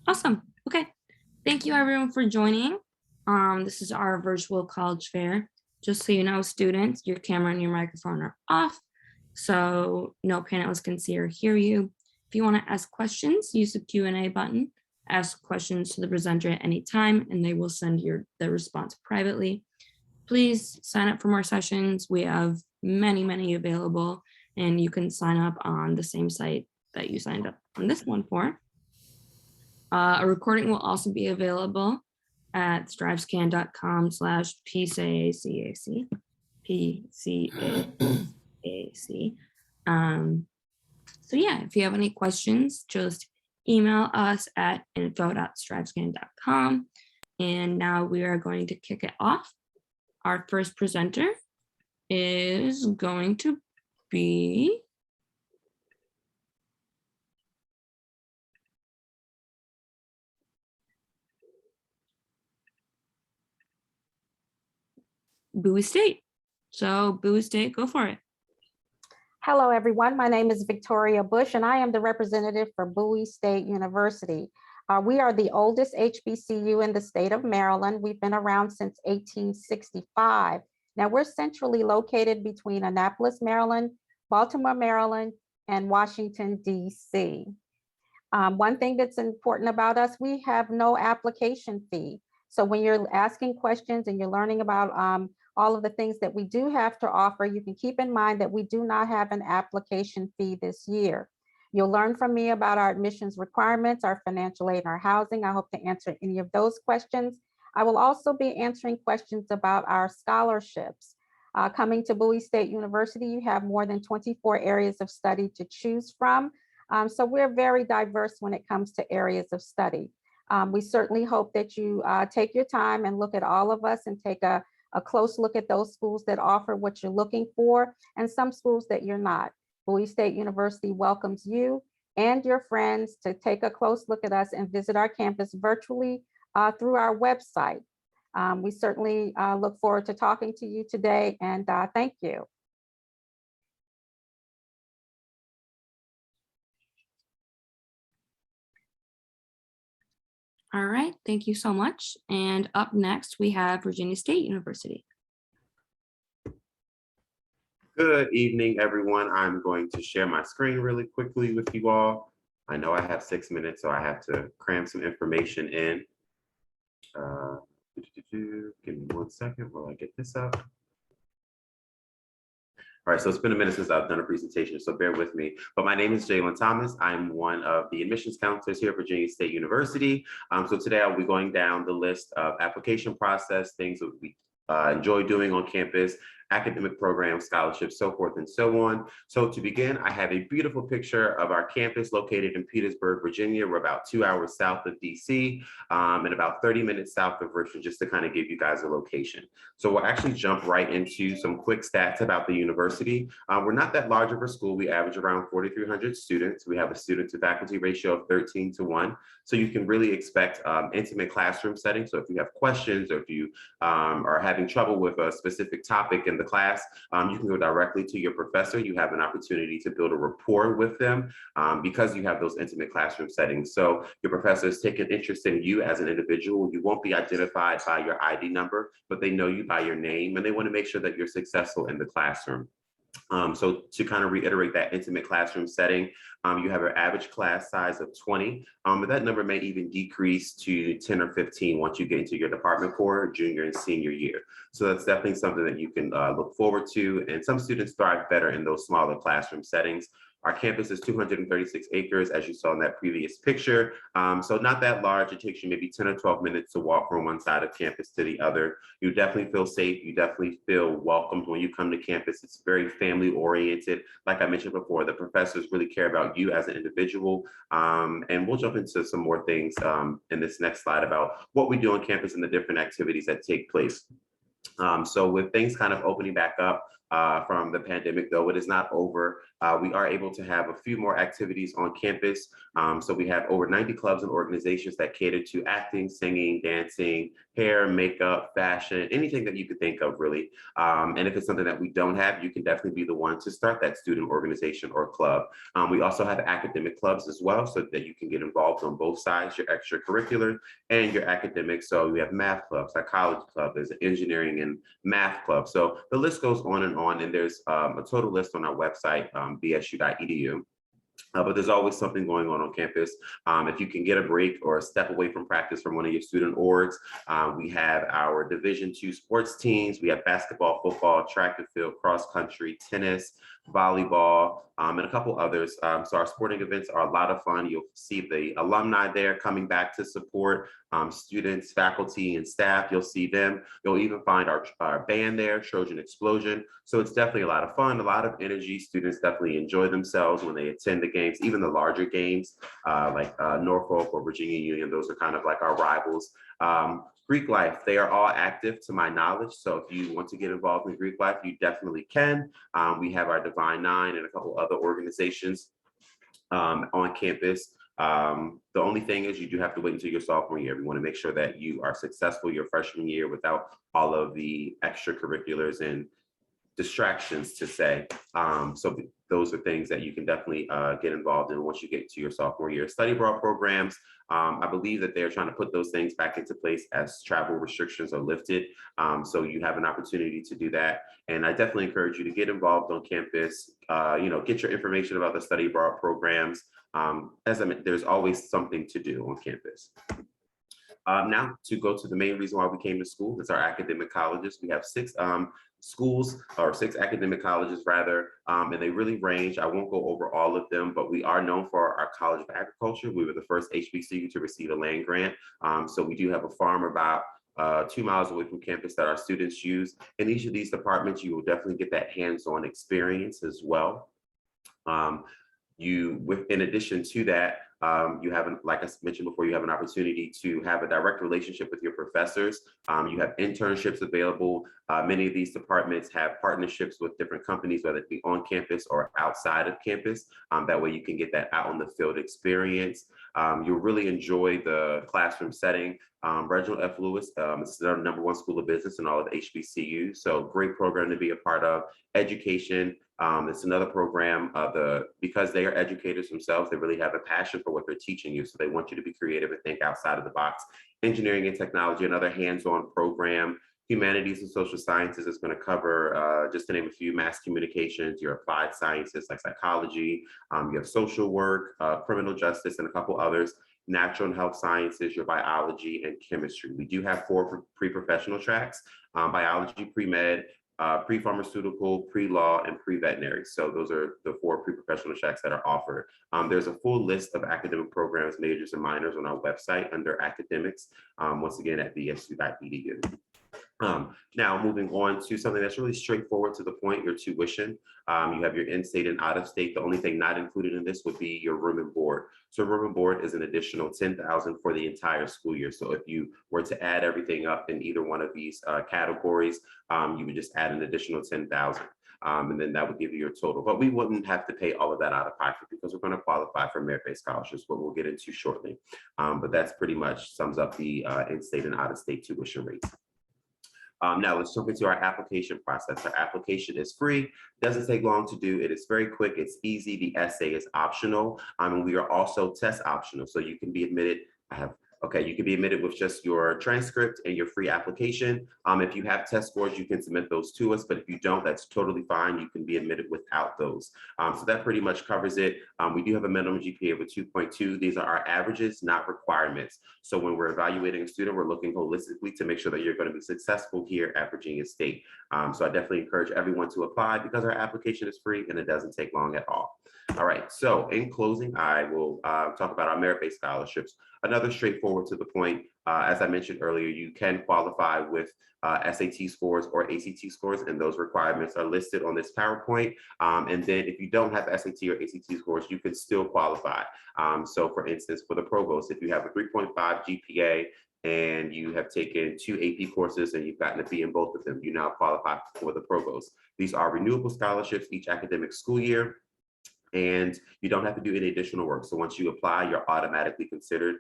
Awesome. Okay. Thank you everyone for joining. This is our virtual college fair. Just so you know, students, your camera and your microphone are off, so no panelists can see or hear you. If you want to ask questions, use the Q&A button. Ask questions to the presenter at any time, and they will send the response privately. Please sign up for more sessions. We have many available, and you can sign up on the same site that you signed up on this one for. A recording will also be available at strivescan.com/PCACAC. So yeah, if you have any questions, just email us at info.strivescan.com. And now we are going to kick it off. Our first presenter is going to be Bowie State. So Bowie State, go for it. Hello, everyone. My name is Victoria Bush, and I am the representative for Bowie State University. We are the oldest HBCU in the state of Maryland. We've been around since 1865. Now, we're centrally located between Annapolis, Maryland, Baltimore, Maryland, and Washington, D.C. One thing that's important about us, we have no application fee. So when you're asking questions and you're learning about all of the things that we do have to offer, you can keep in mind that we do not have an application fee this year. You'll learn from me about our admissions requirements, our financial aid, and our housing. I hope to answer any of those questions. I will also be answering questions about our scholarships. Coming to Bowie State University, you have more than 24 areas of study to choose from. So we're very diverse when it comes to areas of study. We certainly hope that you take your time and look at all of us and take a close look at those schools that offer what you're looking for and some schools that you're not. Bowie State University welcomes you and your friends to take a close look at us and visit our campus virtually through our website. We certainly look forward to talking to you today, and thank you. All right, thank you so much. And up next, we have Virginia State University. Good evening, everyone. I'm going to share my screen really quickly with you all. I know I have 6 minutes, so I have to cram some information in. Give me 1 second while I get this up. All right, so it's been a minute since I've done a presentation, so bear with me. But my name is Jalen Thomas. I'm one of the admissions counselors here at Virginia State University. So today I'll be going down the list of application process, things that we enjoy doing on campus, academic programs, scholarships, so forth and so on. So to begin, I have a beautiful picture of our campus located in Petersburg, Virginia. We're about 2 hours south of DC and about 30 minutes south of Richmond, just to kind of give you guys a location. So we'll actually jump right into some quick stats about the university. We're not that large of a school. We average around 4,300 students. We have a student to faculty ratio of 13:1. So you can really expect intimate classroom setting. So if you have questions or if you are having trouble with a specific topic in the class, you can go directly to your professor. You have an opportunity to build a rapport with them because you have those intimate classroom settings. So your professors take an interest in you as an individual. You won't be identified by your ID number, but they know you by your name, and they want to make sure that you're successful in the classroom. So to kind of reiterate that intimate classroom setting, you have an average class size of 20, but that number may even decrease to 10 or 15 once you get into your department core, junior and senior year. So that's definitely something that you can look forward to. And some students thrive better in those smaller classroom settings. Our campus is 236 acres, as you saw in that previous picture. So not that large. It takes you maybe 10 or 12 minutes to walk from one side of campus to the other. You definitely feel safe. You definitely feel welcomed when you come to campus. It's very family oriented. Like I mentioned before, the professors really care about you as an individual. And we'll jump into some more things in this next slide about what we do on campus and the different activities that take place. So with things kind of opening back up from the pandemic, though it is not over, We are able to have a few more activities on campus. So we have over 90 clubs and organizations that cater to acting, singing, dancing, hair, makeup, fashion, anything that you could think of really. And if it's something that we don't have, you can definitely be the one to start that student organization or club. We also have academic clubs as well, so that you can get involved on both sides, your extracurricular and your academic. So we have math club, psychology club, there's an engineering and math club. So the list goes on, and there's a total list on our website, bsu.edu. But there's always something going on campus. If you can get a break or a step away from practice from one of your student orgs, we have our Division II sports teams. We have basketball, football, track and field, cross country, tennis, volleyball, and a couple others. So our sporting events are a lot of fun. You'll see the alumni there coming back to support students, faculty, and staff. You'll see them. You'll even find our band there, Trojan Explosion. So it's definitely a lot of fun, a lot of energy. Students definitely enjoy themselves when they attend the games, even the larger games like Norfolk or Virginia Union. Those are kind of like our rivals. Greek life, they are all active to my knowledge. So if you want to get involved in Greek life, you definitely can. We have our Divine Nine and a couple other organizations on campus. The only thing is you do have to wait until your sophomore year. We want to make sure that you are successful your freshman year without all of the extracurriculars and distractions to say. Those are things that you can definitely get involved in once you get to your sophomore year. Study abroad programs, I believe that they're trying to put those things back into place as travel restrictions are lifted. So you have an opportunity to do that. And I definitely encourage you to get involved on campus, get your information about the study abroad programs. As I mentioned, there's always something to do on campus. Now to go to the main reason why we came to school, it's our academic colleges. We have six schools, or six academic colleges rather, and they really range. I won't go over all of them, but we are known for our College of Agriculture. We were the first HBCU to receive a land grant. So we do have a farm about 2 miles away from campus that our students use. In each of these departments, you will definitely get that hands-on experience as well. In addition to that, you have, like I mentioned before, you have an opportunity to have a direct relationship with your professors. You have internships available. Many of these departments have partnerships with different companies, whether it be on campus or outside of campus. That way you can get that out on the field experience. You'll really enjoy the classroom setting. Reginald F. Lewis is the #1 school of business in all of HBCU. So great program to be a part of. Education. It's another program because they are educators themselves, they really have a passion for what they're teaching you. So they want you to be creative and think outside of the box. Engineering and technology, another hands-on program. Humanities and social sciences is going to cover, just to name a few, mass communications, your applied sciences like psychology, you have social work, criminal justice, and a couple others. Natural and health sciences, your biology, and chemistry. We do have 4 pre-professional tracks, biology, pre-med, pre-pharmaceutical, pre-law, and pre-veterinary. So those are the 4 pre-professional tracks that are offered. There's a full list of academic programs, majors and minors on our website under academics, once again at bsu.edu. Now moving on to something that's really straightforward to the point, your tuition. You have your in-state and out-of-state. The only thing not included in this would be your room and board. So room and board is an additional $10,000 for the entire school year. So if you were to add everything up in either one of these categories, you would just add an additional $10,000. And then that would give you your total. But we wouldn't have to pay all of that out of pocket because we're going to qualify for merit-based scholarships, what we'll get into shortly. But that's pretty much sums up the in-state and out-of-state tuition rates. Now let's jump into our application process. Our application is free, doesn't take long to do. It is very quick, it's easy. The essay is optional, and we are also test optional. So you can be admitted, you can be admitted with just your transcript and your free application. If you have test scores, you can submit those to us, but if you don't, that's totally fine. You can be admitted without those. So that pretty much covers it. We do have a minimum GPA of 2.2. These are our averages, not requirements. So when we're evaluating a student, we're looking holistically to make sure that you're going to be successful here at Virginia State. So I definitely encourage everyone to apply because our application is free and it doesn't take long at all. All right, so in closing, I will talk about our merit-based scholarships. Another straightforward to the point, as I mentioned earlier, you can qualify with SAT scores or ACT scores, and those requirements are listed on this PowerPoint. And then if you don't have SAT or ACT scores, you can still qualify. So for instance, for the provost, if you have a 3.5 GPA and you have taken 2 AP courses and you've gotten a B in both of them, you now qualify for the provost. These are renewable scholarships each academic school year. And you don't have to do any additional work. So once you apply, you're automatically considered.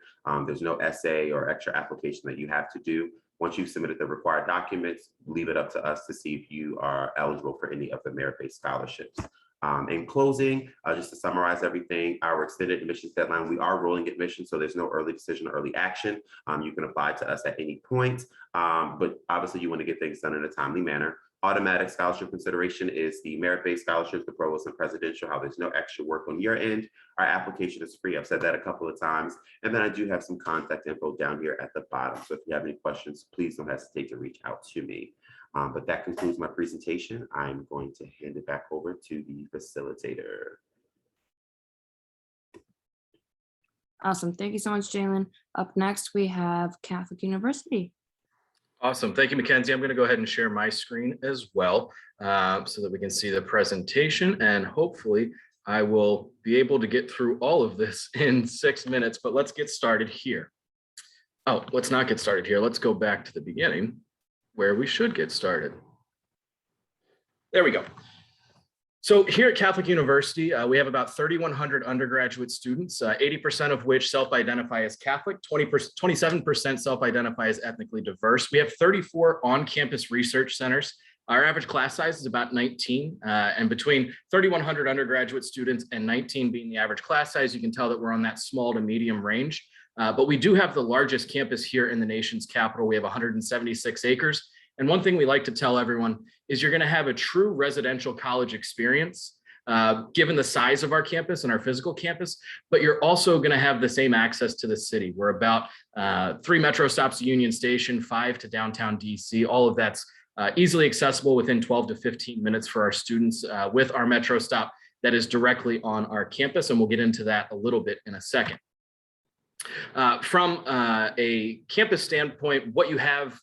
There's no essay or extra application that you have to do. Once you've submitted the required documents, leave it up to us to see if you are eligible for any of the merit-based scholarships. In closing, just to summarize everything, our extended admissions deadline, we are rolling admissions, so there's no early decision or early action. You can apply to us at any point, but obviously you want to get things done in a timely manner. Automatic scholarship consideration is the merit-based scholarships, the provost and presidential, how there's no extra work on your end. Our application is free. I've said that a couple of times. And then I do have some contact info down here at the bottom. So if you have any questions, please don't hesitate to reach out to me. But that concludes my presentation. I'm going to hand it back over to the facilitator. Awesome. Thank you so much, Jalen. Up next, we have Catholic University. Awesome. Thank you, Mackenzie. I'm going to go ahead and share my screen as well so that we can see the presentation, and hopefully I will be able to get through all of this in 6 minutes, but let's get started here. Oh, let's not get started here. Let's go back to the beginning where we should get started. There we go. So here at Catholic University, we have about 3,100 undergraduate students, 80% of which self-identify as Catholic, 27% self-identify as ethnically diverse. We have 34 on-campus research centers. Our average class size is about 19, and between 3,100 undergraduate students and 19 being the average class size, you can tell that we're on that small to medium range. But we do have the largest campus here in the nation's capital. We have 176 acres. And one thing we like to tell everyone is you're going to have a true residential college experience, given the size of our campus and our physical campus, but you're also going to have the same access to the city. We're about 3 metro stops to Union Station, 5 to downtown DC. All of that's easily accessible within 12 to 15 minutes for our students with our metro stop that is directly on our campus. And we'll get into that a little bit in a second. From a campus standpoint, what you have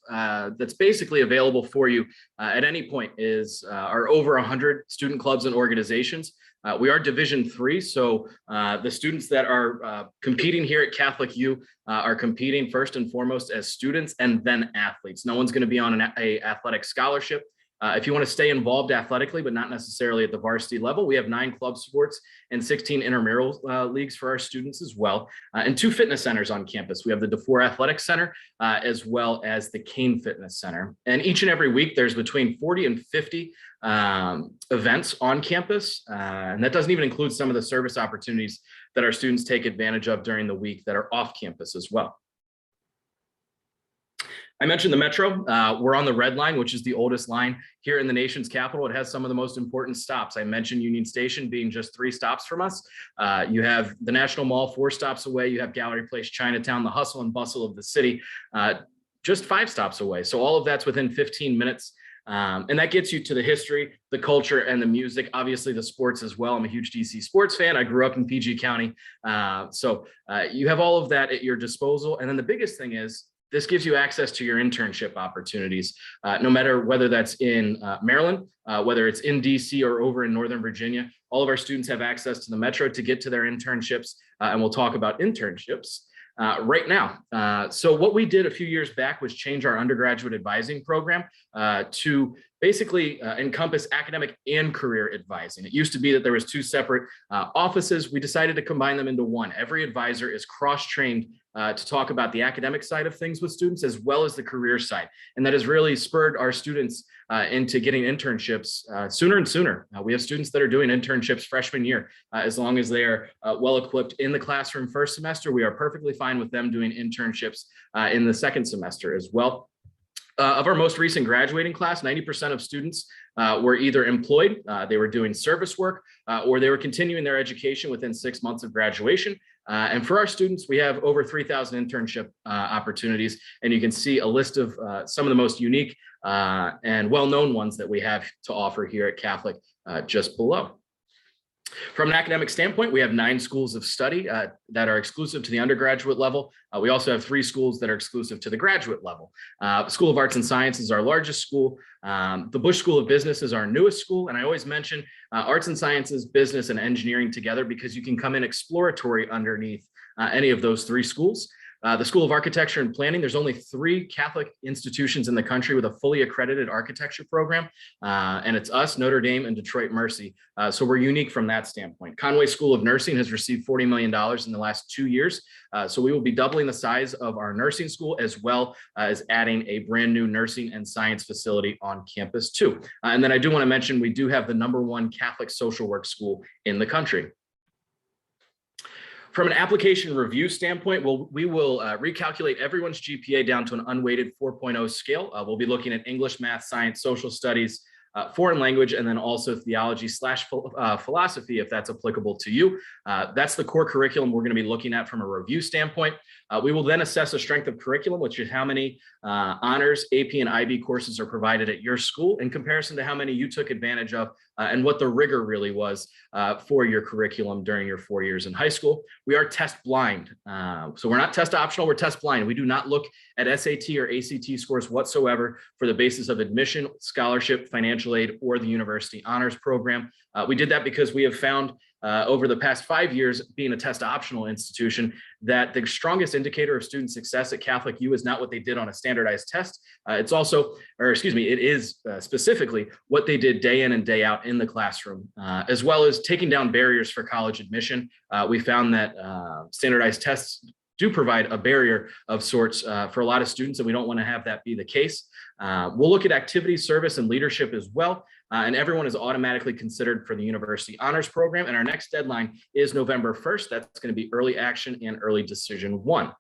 that's basically available for you at any point is our over 100 student clubs and organizations. We are Division III, so the students that are competing here at Catholic U are competing first and foremost as students and then athletes. No one's going to be on an athletic scholarship. If you want to stay involved athletically, but not necessarily at the varsity level, we have 9 club sports and 16 intramural leagues for our students as well, and 2 fitness centers on campus. We have the DeFore Athletic Center as well as the Kane Fitness Center. And each and every week, there's between 40 and 50 events on campus. And that doesn't even include some of the service opportunities that our students take advantage of during the week that are off campus as well. I mentioned the Metro. We're on the Red Line, which is the oldest line here in the nation's capital. It has some of the most important stops. I mentioned Union Station being just 3 stops from us. You have the National Mall 4 stops away. You have Gallery Place, Chinatown, the hustle and bustle of the city, just 5 stops away. So all of that's within 15 minutes. And that gets you to the history, the culture, and the music, obviously the sports as well. I'm a huge DC sports fan. I grew up in PG County. So you have all of that at your disposal. And then the biggest thing is, this gives you access to your internship opportunities, no matter whether that's in Maryland, whether it's in DC or over in Northern Virginia. All of our students have access to the Metro to get to their internships, and we'll talk about internships right now. So what we did a few years back was change our undergraduate advising program to basically encompass academic and career advising. It used to be that there was 2 separate offices. We decided to combine them into one. Every advisor is cross-trained to talk about the academic side of things with students as well as the career side. And that has really spurred our students into getting internships sooner and sooner. We have students that are doing internships freshman year. As long as they are well-equipped in the classroom first semester, we are perfectly fine with them doing internships in the second semester as well. Of our most recent graduating class, 90% of students were either employed, they were doing service work, or they were continuing their education within 6 months of graduation. And for our students, we have over 3,000 internship opportunities, and you can see a list of some of the most unique and well-known ones that we have to offer here at Catholic just below. From an academic standpoint, we have 9 schools of study that are exclusive to the undergraduate level. We also have 3 schools that are exclusive to the graduate level. School of Arts and Science is our largest school. The Bush School of Business is our newest school. And I always mention arts and sciences, business, and engineering together because you can come in exploratory underneath any of those 3 schools. The School of Architecture and Planning, there's only 3 Catholic institutions in the country with a fully accredited architecture program, and it's us, Notre Dame, and Detroit Mercy. So we're unique from that standpoint. Conway School of Nursing has received $40 million in the last 2 years. So we will be doubling the size of our nursing school, as well as adding a brand new nursing and science facility on campus too. And then I do want to mention, we do have the #1 Catholic social work school in the country. From an application review standpoint, we will recalculate everyone's GPA down to an unweighted 4.0 scale. We'll be looking at English, math, science, social studies, foreign language, and then also theology/philosophy, if that's applicable to you. That's the core curriculum we're going to be looking at from a review standpoint. We will then assess the strength of curriculum, which is how many honors, AP, and IB courses are provided at your school in comparison to how many you took advantage of, and what the rigor really was for your curriculum during your 4 years in high school. We are test blind. So we're not test optional, we're test blind. We do not look at SAT or ACT scores whatsoever for the basis of admission, scholarship, financial aid, or the university honors program. We did that because we have found over the past 5 years, being a test optional institution, that the strongest indicator of student success at Catholic U is not what they did on a standardized test. It is specifically what they did day in and day out in the classroom, as well as taking down barriers for college admission. We found that standardized tests do provide a barrier of sorts for a lot of students, and we don't want to have that be the case. We'll look at activity, service, and leadership as well. And everyone is automatically considered for the University Honors Program. And our next deadline is November 1st. That's going to be early action and early decision 1.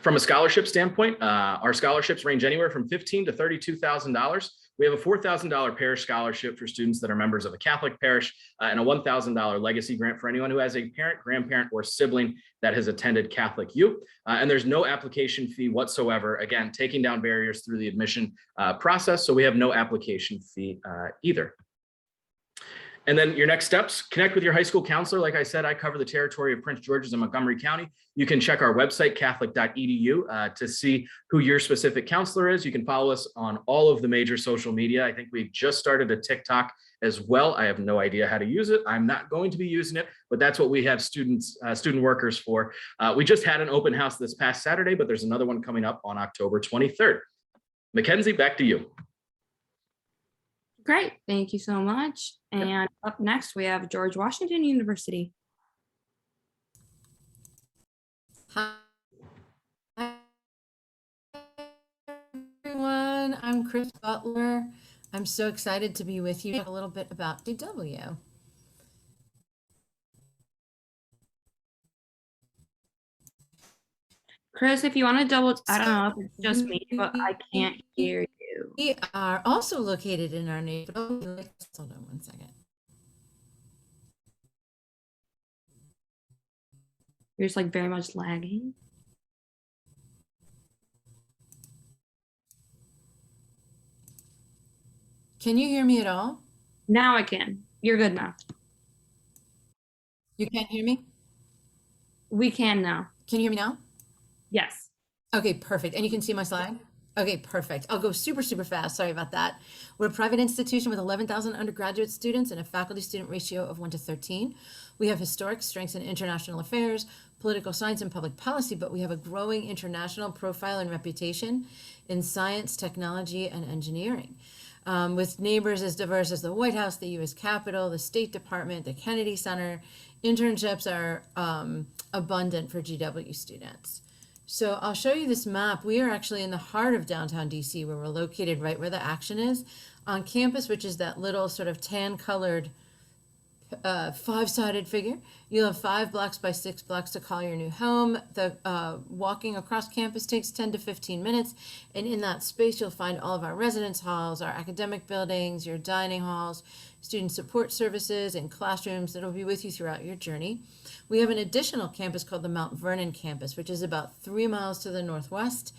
From a scholarship standpoint, our scholarships range anywhere from $15,000 to $32,000. We have a $4,000 parish scholarship for students that are members of a Catholic parish, and a $1,000 legacy grant for anyone who has a parent, grandparent, or sibling that has attended Catholic U. And there's no application fee whatsoever. Again, taking down barriers through the admission process. So we have no application fee either. And then your next steps, connect with your high school counselor. Like I said, I cover the territory of Prince George's and Montgomery County. You can check our website, catholic.edu, to see who your specific counselor is. You can follow us on all of the major social media. I think we've just started a TikTok as well. I have no idea how to use it. I'm not going to be using it, but that's what we have student workers for. We just had an open house this past Saturday, but there's another one coming up on October 23rd. Mackenzie, back to you. Great, thank you so much. And up next, we have George Washington University. Hi, everyone. I'm Chris Butler. I'm so excited to be with you. Talk a little bit about GW. Chris, if you want to double, I don't know if it's just me, but I can't hear you. We are also located in our neighborhood. Hold on one second. You're just like very much lagging. Can you hear me at all? Now I can. You're good now. You can't hear me? We can now. Can you hear me now? Yes. Okay, perfect. And you can see my slide? Okay, perfect. I'll go super, super fast. Sorry about that. We're a private institution with 11,000 undergraduate students and a faculty-student ratio of 1 to 13. We have historic strengths in international affairs, political science, and public policy, but we have a growing international profile and reputation in science, technology, and engineering. With neighbors as diverse as the White House, the U.S. Capitol, the State Department, the Kennedy Center, internships are abundant for GW students. So I'll show you this map. We are actually in the heart of downtown DC, where we're located right where the action is. On campus, which is that little sort of tan-colored five-sided figure, you'll have 5 blocks by 6 blocks to call your new home. The walking across campus takes 10 to 15 minutes, and in that space you'll find all of our residence halls, our academic buildings, your dining halls, student support services, and classrooms that'll be with you throughout your journey. We have an additional campus called the Mount Vernon campus, which is about 3 miles to the northwest.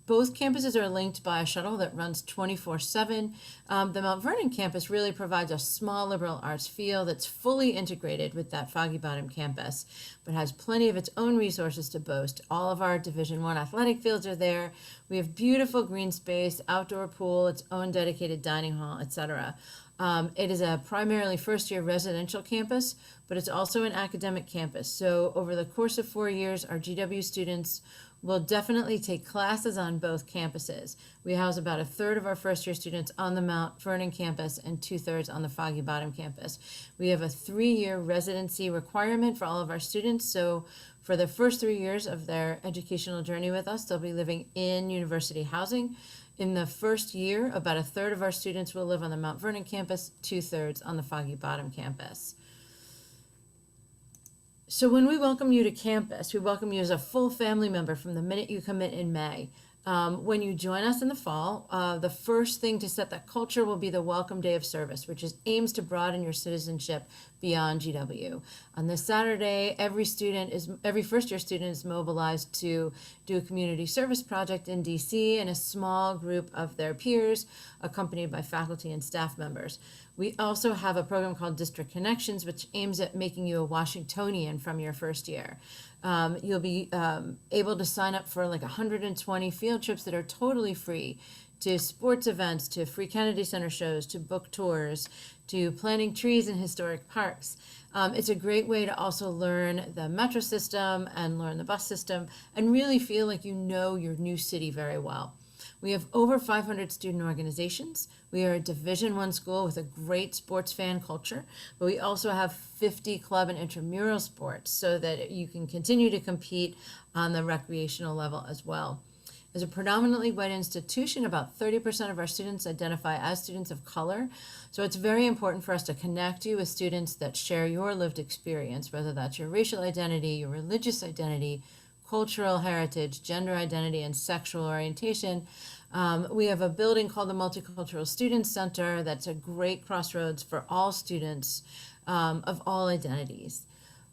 Both campuses are linked by a shuttle that runs 24/7. The Mount Vernon campus really provides a small liberal arts feel that's fully integrated with that Foggy Bottom campus, but has plenty of its own resources to boast. All of our Division I athletic fields are there. We have beautiful green space, outdoor pool, its own dedicated dining hall, etc. It is a primarily first-year residential campus, but it's also an academic campus. So over the course of 4 years, our GW students will definitely take classes on both campuses. We house about a third of our first-year students on the Mount Vernon campus and 2/3 on the Foggy Bottom campus. We have a 3-year residency requirement for all of our students. So for the first 3 years of their educational journey with us, they'll be living in university housing. In the first year, about a third of our students will live on the Mount Vernon campus, 2/3 on the Foggy Bottom campus. So when we welcome you to campus, we welcome you as a full family member from the minute you commit in May. When you join us in the fall, the first thing to set that culture will be the Welcome Day of Service, which aims to broaden your citizenship beyond GW. On this Saturday, every first-year student is mobilized to do a community service project in DC in a small group of their peers, accompanied by faculty and staff members. We also have a program called District Connections, which aims at making you a Washingtonian from your first year. You'll be able to sign up for like 120 field trips that are totally free, to sports events, to free Kennedy Center shows, to book tours, to planting trees in historic parks. It's a great way to also learn the metro system and learn the bus system and really feel like you know your new city very well. We have over 500 student organizations. We are a Division I school with a great sports fan culture, but we also have 50 club and intramural sports so that you can continue to compete on the recreational level as well. As a predominantly white institution, about 30% of our students identify as students of color. So it's very important for us to connect you with students that share your lived experience, whether that's your racial identity, your religious identity, cultural heritage, gender identity, and sexual orientation. We have a building called the Multicultural Student Center that's a great crossroads for all students of all identities.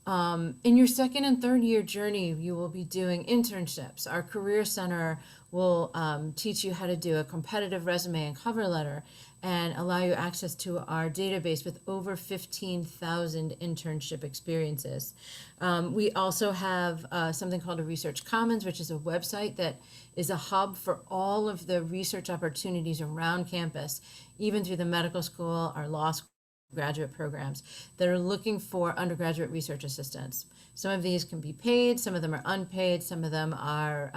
In your second and third year journey, you will be doing internships. Our Career Center will teach you how to do a competitive resume and cover letter and allow you access to our database with over 15,000 internship experiences. We also have something called a Research Commons, which is a website that is a hub for all of the research opportunities around campus, even through the medical school, our law school, graduate programs that are looking for undergraduate research assistants. Some of these can be paid, some of them are unpaid, some of them are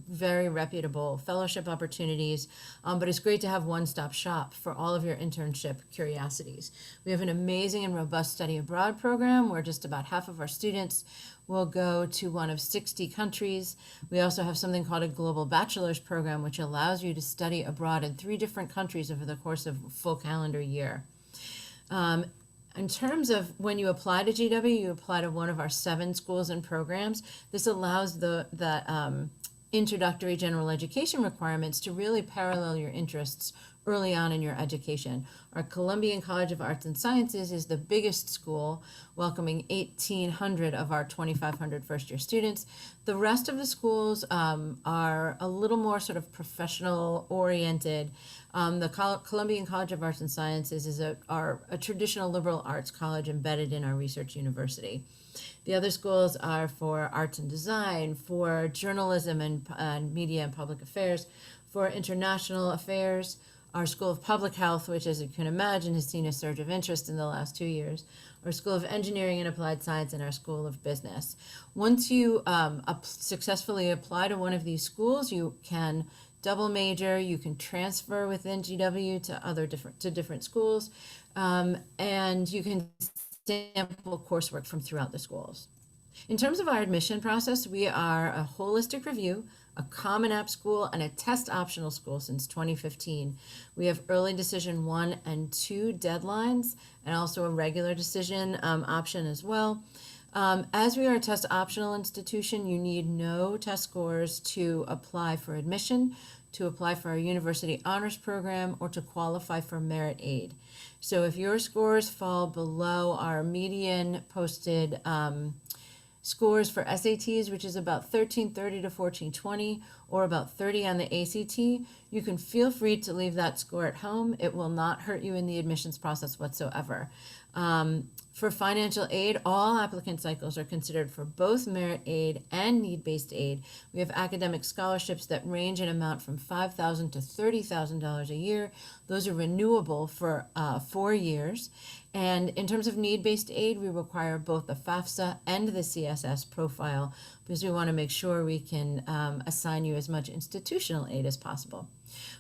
very reputable fellowship opportunities, but it's great to have one-stop shop for all of your internship curiosities. We have an amazing and robust study abroad program where just about half of our students will go to one of 60 countries. We also have something called a global bachelor's program, which allows you to study abroad in 3 different countries over the course of a full calendar year. In terms of when you apply to GW, you apply to one of our 7 schools and programs. This allows the introductory general education requirements to really parallel your interests early on in your education. Our Columbian College of Arts and Sciences is the biggest school, welcoming 1,800 of our 2,500 first-year students. The rest of the schools are a little more sort of professional-oriented. The Columbian College of Arts and Sciences is a traditional liberal arts college embedded in our research university. The other schools are for arts and design, for journalism and media and public affairs, for international affairs. Our School of Public Health, which as you can imagine has seen a surge of interest in the last 2 years, our School of Engineering and Applied Science, and our School of Business. Once you successfully apply to one of these schools, you can double major, you can transfer within GW to different schools, and you can sample coursework from throughout the schools. In terms of our admission process, we are a holistic review, a Common App school, and a test optional school since 2015. We have early decision 1 and 2 deadlines, and also a regular decision option as well. As we are a test optional institution, you need no test scores to apply for admission, to apply for our university honors program, or to qualify for merit aid. So if your scores fall below our median posted scores for SATs, which is about 1330 to 1420, or about 30 on the ACT, you can feel free to leave that score at home. It will not hurt you in the admissions process whatsoever. For financial aid, all applicant cycles are considered for both merit aid and need-based aid. We have academic scholarships that range in amount from $5,000 to $30,000 a year. Those are renewable for 4 years. And in terms of need-based aid, we require both the FAFSA and the CSS profile because we want to make sure we can assign you as much institutional aid as possible.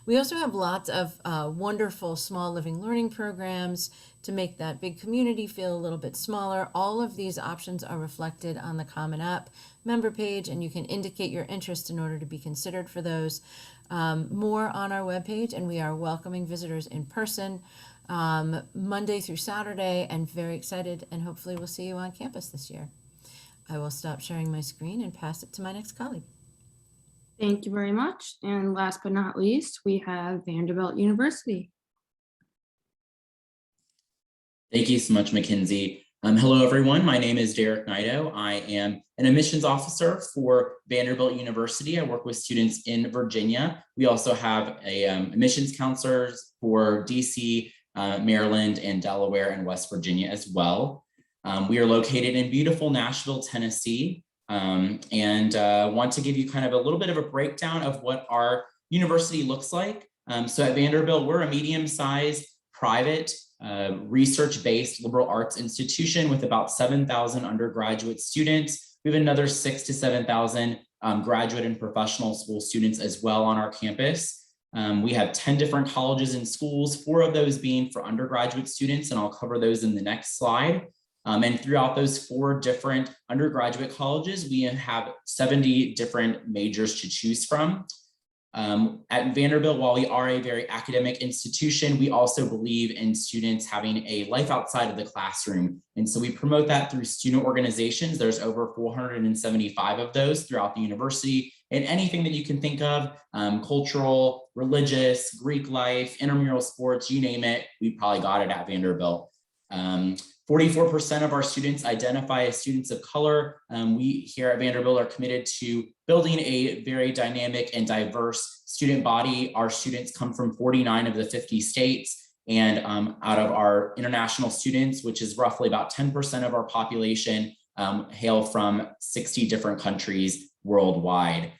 We also have lots of wonderful small living learning programs to make that big community feel a little bit smaller. All of these options are reflected on the Common App member page, and you can indicate your interest in order to be considered for those. More on our webpage, and we are welcoming visitors in person Monday through Saturday, and very excited, and hopefully we'll see you on campus this year. I will stop sharing my screen and pass it to my next colleague. Thank you very much. And last but not least, we have Vanderbilt University. Thank you so much, Mackenzie. Hello, everyone. My name is Derek Nido. I am an admissions officer for Vanderbilt University. I work with students in Virginia. We also have admissions counselors for DC, Maryland, and Delaware and West Virginia as well. We are located in beautiful Nashville, Tennessee. And want to give you kind of a little bit of a breakdown of what our university looks like. So at Vanderbilt, we're a medium-sized private research-based liberal arts institution with about 7,000 undergraduate students. We have another 6,000 to 7,000 graduate and professional school students as well on our campus. We have 10 different colleges and schools, 4 of those being for undergraduate students, and I'll cover those in the next slide. And throughout those 4 different undergraduate colleges, we have 70 different majors to choose from. At Vanderbilt, while we are a very academic institution, we also believe in students having a life outside of the classroom. And so we promote that through student organizations. There's over 475 of those throughout the university, and anything that you can think of, cultural, religious, Greek life, intramural sports, you name it, we probably got it at Vanderbilt. 44% of our students identify as students of color. We here at Vanderbilt are committed to building a very dynamic and diverse student body. Our students come from 49 of the 50 states, and out of our international students, which is roughly about 10% of our population, hail from 60 different countries worldwide.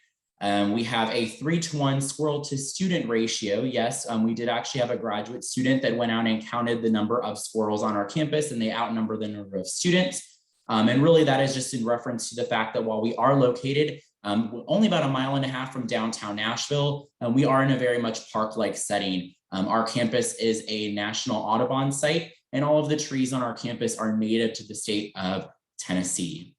We have a 3-to-1 squirrel to student ratio. Yes, we did actually have a graduate student that went out and counted the number of squirrels on our campus, and they outnumber the number of students. And really that is just in reference to the fact that while we are located only about 1.5 miles from downtown Nashville, we are in a very much park-like setting. Our campus is a national Audubon site, and all of the trees on our campus are native to the state of Tennessee.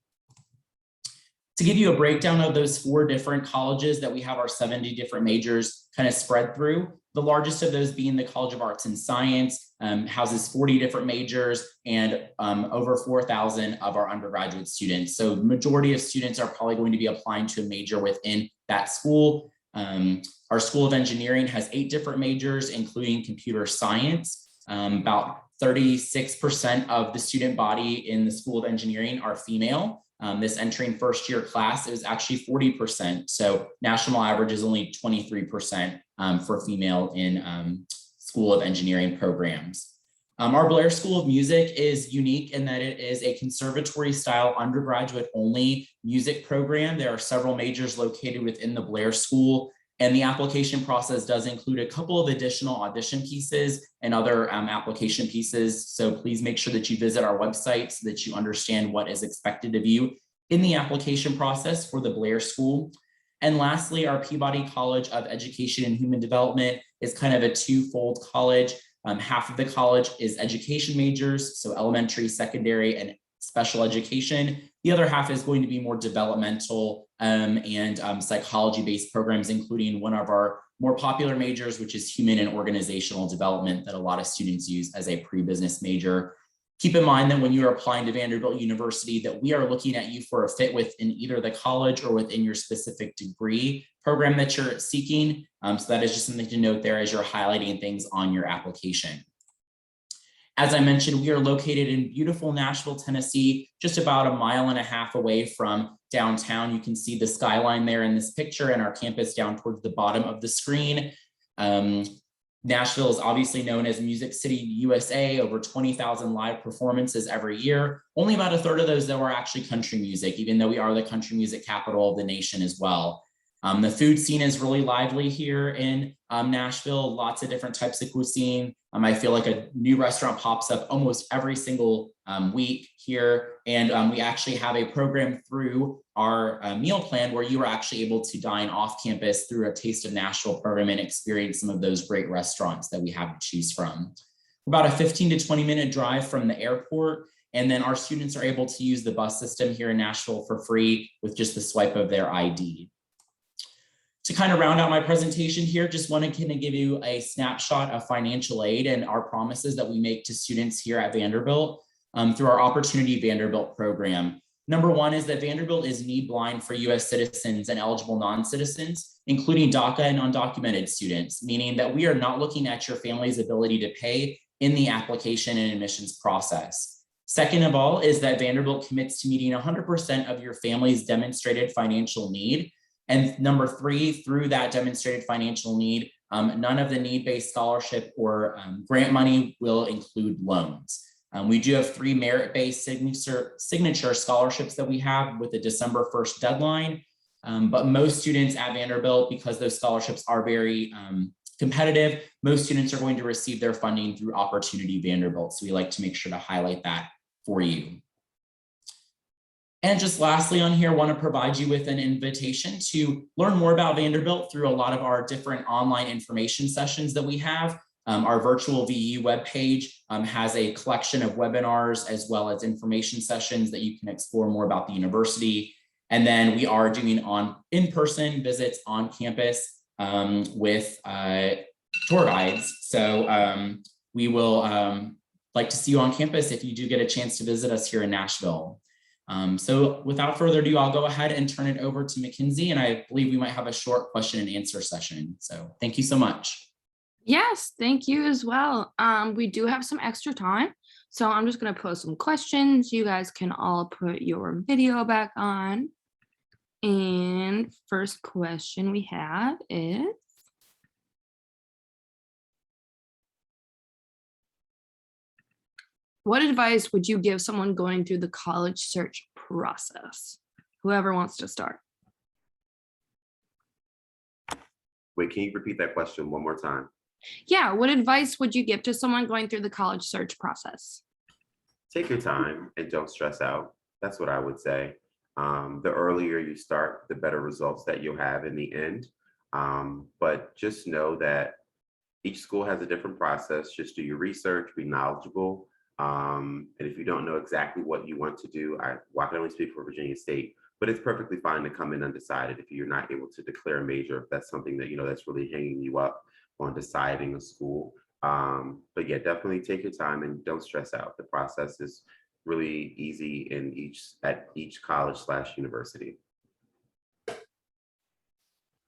To give you a breakdown of those 4 different colleges that we have our 70 different majors kind of spread through, the largest of those being the College of Arts and Science, houses 40 different majors and over 4,000 of our undergraduate students. So the majority of students are probably going to be applying to a major within that school. Our School of Engineering has 8 different majors, including computer science. About 36% of the student body in the School of Engineering are female. This entering first year class is actually 40%. So national average is only 23% for female in School of Engineering programs. Our Blair School of Music is unique in that it is a conservatory style undergraduate only music program. There are several majors located within the Blair School, and the application process does include a couple of additional audition pieces and other application pieces. So please make sure that you visit our website so that you understand what is expected of you in the application process for the Blair School. And lastly, our Peabody College of Education and Human Development is kind of a 2-fold college. Half of the college is education majors, so elementary, secondary, and special education. The other half is going to be more developmental and psychology-based programs, including one of our more popular majors, which is human and organizational development that a lot of students use as a pre-business major. Keep in mind that when you are applying to Vanderbilt University, that we are looking at you for a fit within either the college or within your specific degree program that you're seeking. So that is just something to note there as you're highlighting things on your application. As I mentioned, we are located in beautiful Nashville, Tennessee, just about 1.5 miles away from downtown. You can see the skyline there in this picture and our campus down towards the bottom of the screen. Nashville is obviously known as Music City, USA, over 20,000 live performances every year. Only about a third of those, though, are actually country music, even though we are the country music capital of the nation as well. The food scene is really lively here in Nashville, lots of different types of cuisine. I feel like a new restaurant pops up almost every single week here. And we actually have a program through our meal plan where you are actually able to dine off campus through a Taste of Nashville program and experience some of those great restaurants that we have to choose from. About a 15 to 20-minute drive from the airport. And then our students are able to use the bus system here in Nashville for free with just the swipe of their ID. To kind of round out my presentation here, just want to kind of give you a snapshot of financial aid and our promises that we make to students here at Vanderbilt through our Opportunity Vanderbilt program. Number one is that Vanderbilt is need blind for US citizens and eligible non-citizens, including DACA and undocumented students, meaning that we are not looking at your family's ability to pay in the application and admissions process. Second of all is that Vanderbilt commits to meeting 100% of your family's demonstrated financial need. And number three, through that demonstrated financial need, none of the need-based scholarship or grant money will include loans. We do have 3 merit-based signature scholarships that we have with a December 1st deadline. But most students at Vanderbilt, because those scholarships are very competitive, most students are going to receive their funding through Opportunity Vanderbilt. So we like to make sure to highlight that for you. And just lastly on here, want to provide you with an invitation to learn more about Vanderbilt through a lot of our different online information sessions that we have. Our virtual VU webpage has a collection of webinars as well as information sessions that you can explore more about the university. And then we are doing in-person visits on campus with tour guides. So we will like to see you on campus if you do get a chance to visit us here in Nashville. So without further ado, I'll go ahead and turn it over to Mackenzie, and I believe we might have a short question and answer session. So thank you so much. Yes, thank you as well. We do have some extra time, so I'm just going to pose some questions. You guys can all put your video back on. And first question we have is, what advice would you give someone going through the college search process? Whoever wants to start. Wait, can you repeat that question one more time? Yeah, what advice would you give to someone going through the college search process? Take your time and don't stress out. That's what I would say. The earlier you start, the better results that you'll have in the end. But just know that each school has a different process. Just do your research, be knowledgeable. And if you don't know exactly what you want to do, I can only speak for Virginia State, but it's perfectly fine to come in undecided if you're not able to declare a major, if that's something that, that's really hanging you up on deciding a school. But yeah, definitely take your time and don't stress out. The process is really easy at each college/university.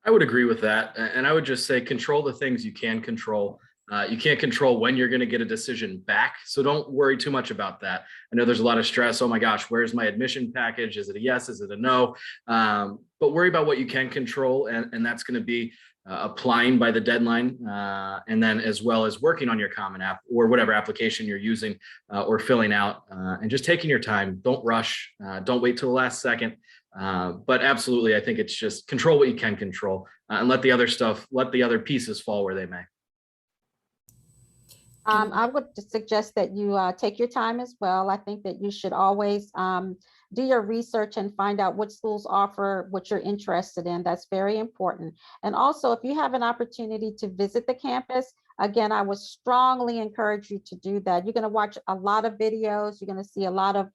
I would agree with that. And I would just say control the things you can control. You can't control when you're going to get a decision back. So don't worry too much about that. I know there's a lot of stress. Oh my gosh, where's my admission package? Is it a yes? Is it a no? But worry about what you can control. And that's going to be applying by the deadline. And then as well as working on your Common App or whatever application you're using or filling out and just taking your time. Don't rush. Don't wait till the last second. But absolutely, I think it's just control what you can control and let the other pieces fall where they may. I would suggest that you take your time as well. I think that you should always do your research and find out what schools offer what you're interested in. That's very important. And also, if you have an opportunity to visit the campus, again, I would strongly encourage you to do that. You're going to watch a lot of videos. You're going to see a lot of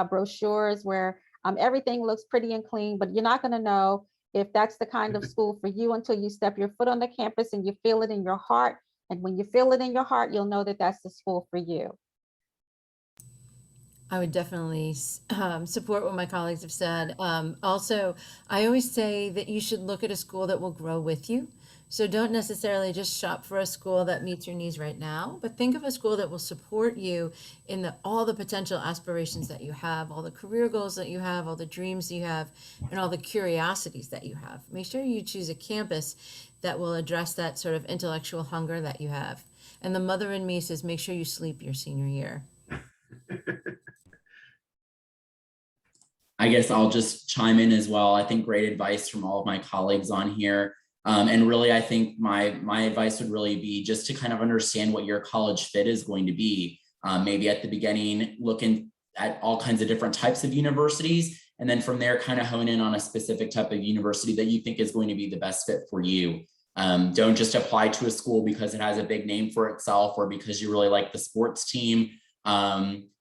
brochures where everything looks pretty and clean, but you're not going to know if that's the kind of school for you until you step your foot on the campus and you feel it in your heart. And when you feel it in your heart, you'll know that that's the school for you. I would definitely support what my colleagues have said. Also, I always say that you should look at a school that will grow with you. So don't necessarily just shop for a school that meets your needs right now, but think of a school that will support you in all the potential aspirations that you have, all the career goals that you have, all the dreams you have, and all the curiosities that you have. Make sure you choose a campus that will address that sort of intellectual hunger that you have. And the mother in me says, make sure you sleep your senior year. I guess I'll just chime in as well. I think great advice from all of my colleagues on here. And really, I think my advice would really be just to kind of understand what your college fit is going to be. Maybe at the beginning, looking at all kinds of different types of universities, and then from there, kind of hone in on a specific type of university that you think is going to be the best fit for you. Don't just apply to a school because it has a big name for itself or because you really like the sports team.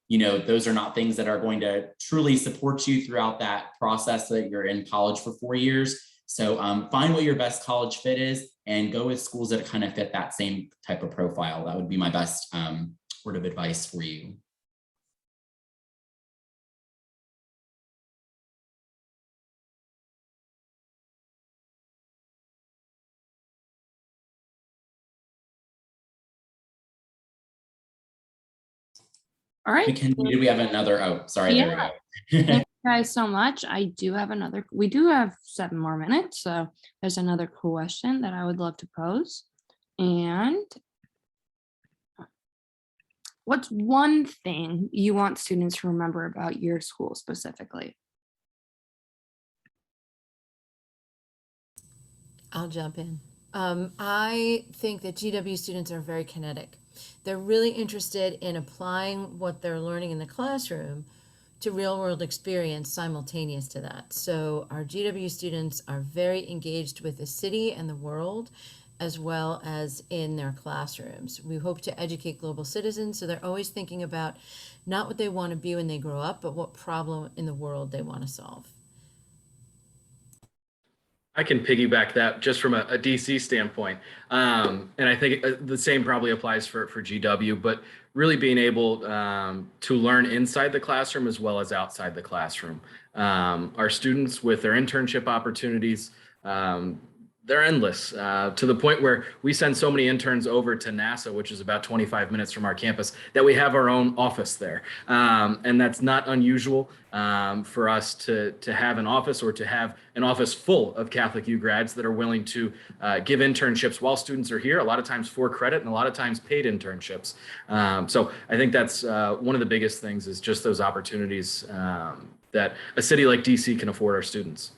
You know, those are not things that are going to truly support you throughout that process that you're in college for 4 years. So find what your best college fit is and go with schools that kind of fit that same type of profile. That would be my best word of advice for you. All right. Mackenzie, did we have another? Oh, sorry, there we go. Thank you guys so much. We do have 7 more minutes. So there's another question that I would love to pose. And what's one thing you want students to remember about your school specifically? I'll jump in. I think that GW students are very kinetic. They're really interested in applying what they're learning in the classroom to real world experience simultaneous to that. So our GW students are very engaged with the city and the world, as well as in their classrooms. We hope to educate global citizens, so they're always thinking about not what they want to be when they grow up, but what problem in the world they want to solve. I can piggyback that just from a DC standpoint. And I think the same probably applies for GW, but really being able to learn inside the classroom as well as outside the classroom. Our students with their internship opportunities, they're endless to the point where we send so many interns over to NASA, which is about 25 minutes from our campus, that we have our own office there. And that's not unusual for us to have an office or to have an office full of Catholic U grads that are willing to give internships while students are here, a lot of times for credit and a lot of times paid internships. So I think that's one of the biggest things is just those opportunities that a city like DC can afford our students.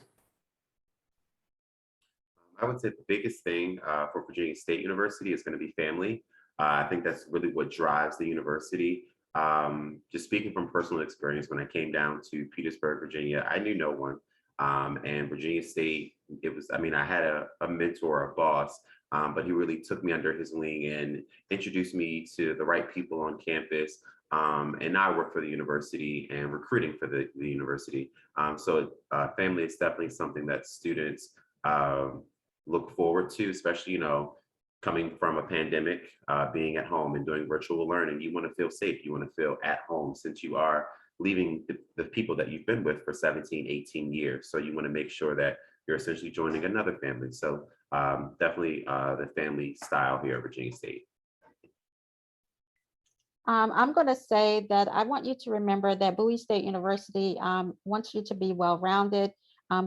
I would say the biggest thing for Virginia State University is going to be family. I think that's really what drives the university. Just speaking from personal experience, when I came down to Petersburg, Virginia, I knew no one. And Virginia State, I had a mentor, a boss, but he really took me under his wing and introduced me to the right people on campus. And now I work for the university and recruiting for the university. So family is definitely something that students look forward to, especially, coming from a pandemic, being at home and doing virtual learning. You want to feel safe. You want to feel at home since you are leaving the people that you've been with for 17, 18 years. So you want to make sure that you're essentially joining another family. So definitely the family style here at Virginia State. I'm going to say that I want you to remember that Bowie State University wants you to be well-rounded.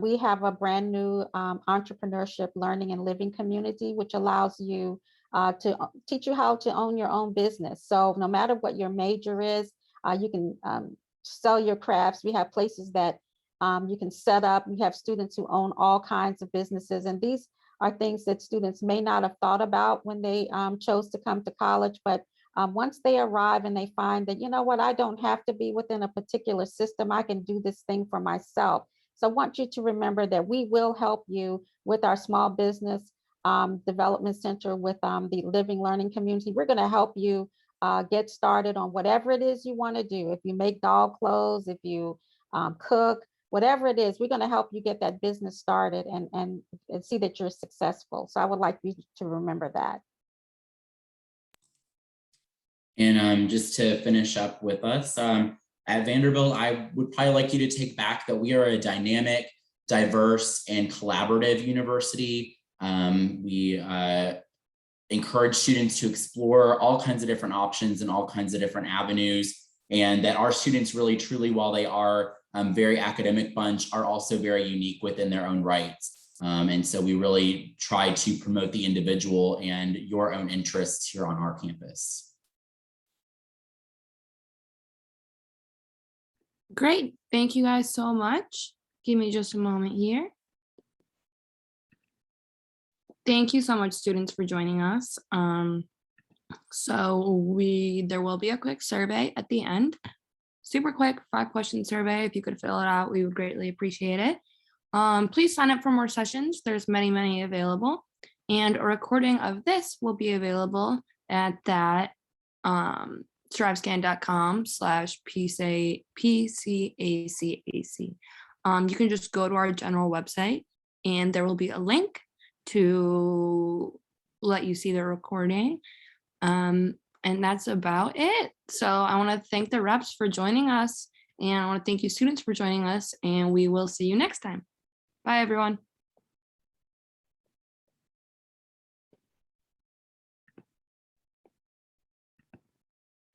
We have a brand new entrepreneurship learning and living community, which allows you to teach you how to own your own business. So no matter what your major is, you can sell your crafts. We have places that you can set up. We have students who own all kinds of businesses. And these are things that students may not have thought about when they chose to come to college. But once they arrive and they find that, you know what, I don't have to be within a particular system. I can do this thing for myself. So I want you to remember that we will help you with our small business development center with the living learning community. We're going to help you get started on whatever it is you want to do. If you make doll clothes, if you cook, whatever it is, we're going to help you get that business started and see that you're successful. So I would like you to remember that. And just to finish up with us, at Vanderbilt, I would probably like you to take back that we are a dynamic, diverse, and collaborative university. We encourage students to explore all kinds of different options and all kinds of different avenues, and that our students really, truly, while they are very academic bunch, are also very unique within their own rights. And so we really try to promote the individual and your own interests here on our campus. Great. Thank you guys so much. Give me just a moment here. Thank you so much, students, for joining us. So there will be a quick survey at the end. Super quick 5-question survey. If you could fill it out, we would greatly appreciate it. Please sign up for more sessions. There's many available. And a recording of this will be available at that strivescan.com/PCACAC. You can just go to our general website and there will be a link to let you see the recording. And that's about it. So I want to thank the reps for joining us, and I want to thank you students for joining us, and we will see you next time. Bye, everyone.